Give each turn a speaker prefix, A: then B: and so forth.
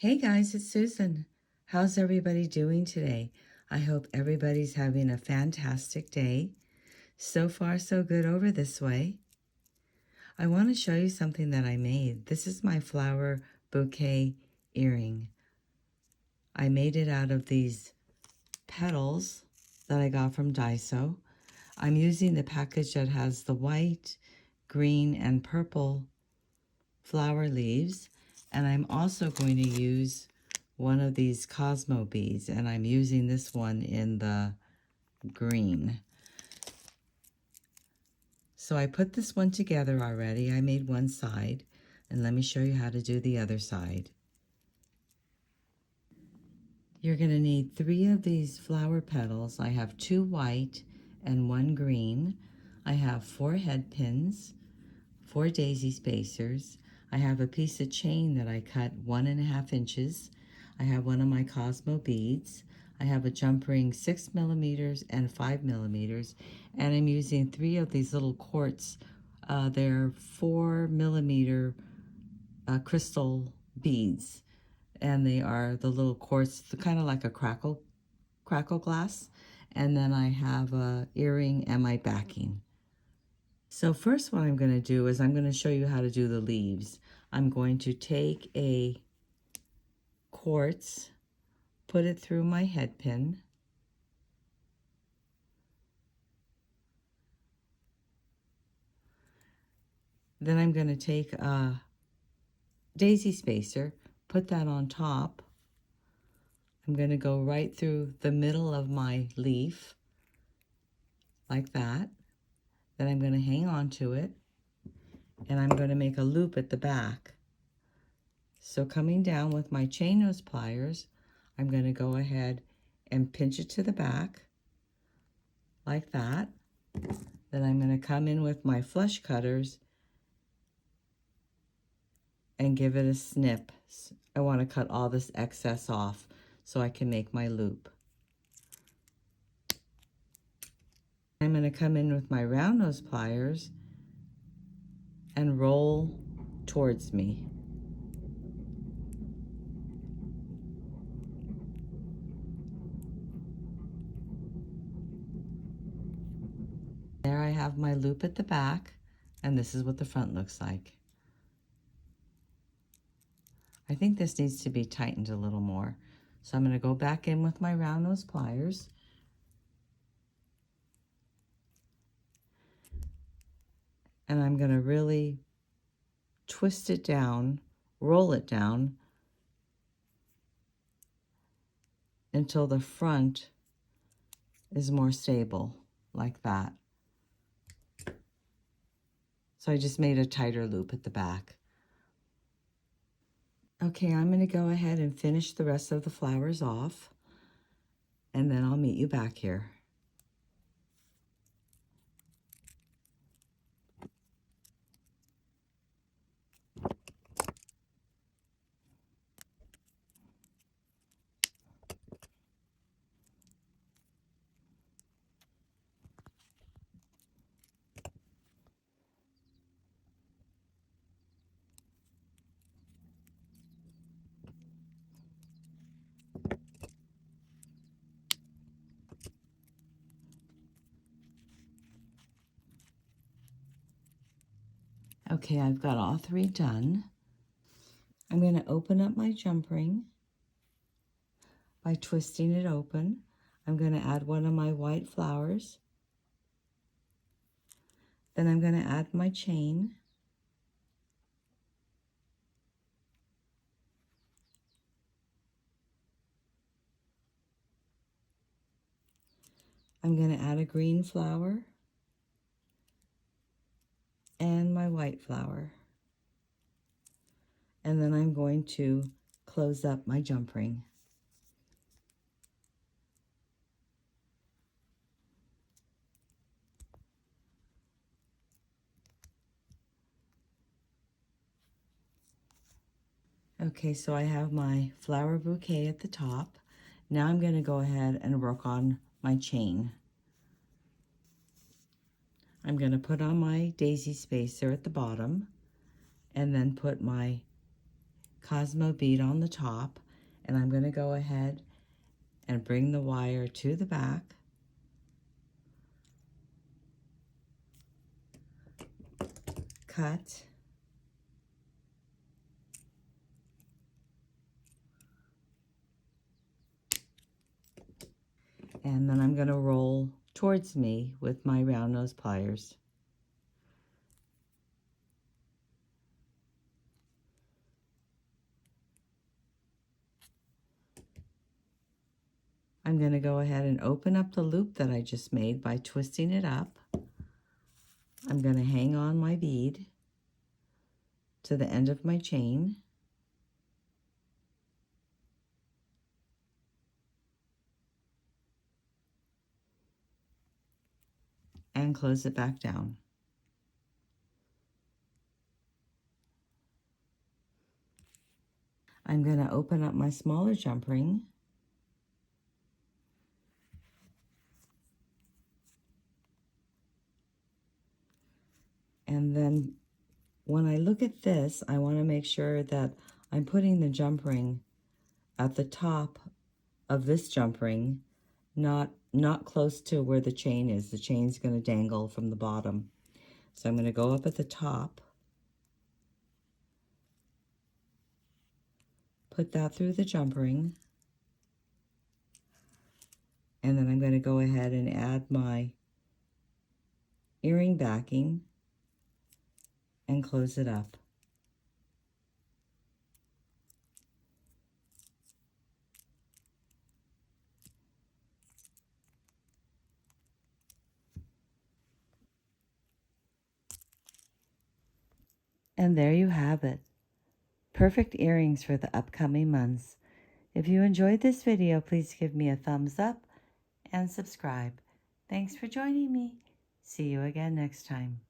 A: Hey guys, it's Susan. How's everybody doing today? I hope everybody's having a fantastic day. So far, so good over this way. I want to show you something that I made. This is my flower bouquet earring. I made it out of these petals that I got from Daiso. I'm using the package that has the white, green, and purple flower leaves, and I'm also going to use one of these Cosmo beads, and I'm using this one in the green. So I put this one together already. I made one side, and let me show you how to do the other side. You're going to need 3 of these flower petals. I have 2 white and 1 green. I have 4 head pins, 4 daisy spacers. I have a piece of chain that I cut 1.5 inches. I have one of my Cosmo beads. I have a jump ring 6 millimeters and 5 millimeters, and I'm using 3 of these little quartz. They're 4 millimeter crystal beads, and they are the little quartz, kind of like a crackle glass. And then I have a earring and my backing. So first what I'm going to do is I'm going to show you how to do the leaves. I'm going to take a quartz, put it through my head pin, then I'm going to take a daisy spacer, put that on top. I'm going to go right through the middle of my leaf, like that. Then I'm going to hang on to it, and I'm going to make a loop at the back. So coming down with my chain nose pliers, I'm going to go ahead and pinch it to the back, like that. Then I'm going to come in with my flush cutters and give it a snip. I want to cut all this excess off so I can make my loop. I'm going to come in with my round nose pliers and roll towards me. There I have my loop at the back, and this is what the front looks like. I think this needs to be tightened a little more. So I'm going to go back in with my round nose pliers. And I'm going to really twist it down, roll it down until the front is more stable, like that. So I just made a tighter loop at the back. Okay, I'm going to go ahead and finish the rest of the flowers off, and then I'll meet you back here. Okay, I've got all 3 done. I'm going to open up my jump ring by twisting it open. I'm going to add one of my white flowers. Then I'm going to add my chain. I'm going to add a green flower and my white flower. And then I'm going to close up my jump ring. Okay, so I have my flower bouquet at the top. Now I'm going to go ahead and work on my chain. I'm going to put on my daisy spacer at the bottom and then put my Cosmo bead on the top, and I'm going to go ahead and bring the wire to the back. Cut. And then I'm going to roll towards me with my round nose pliers. I'm going to go ahead and open up the loop that I just made by twisting it up. I'm going to hang on my bead to the end of my chain. And close it back down. I'm going to open up my smaller jump ring. And then when I look at this, I want to make sure that I'm putting the jump ring at the top of this jump ring, not close to where the chain is. The chain's going to dangle from the bottom. So I'm going to go up at the top, put that through the jump ring, and then I'm going to go ahead and add my earring backing and close it up. And there you have it. Perfect earrings for the upcoming months. If you enjoyed this video, please give me a thumbs up and subscribe. Thanks for joining me. See you again next time.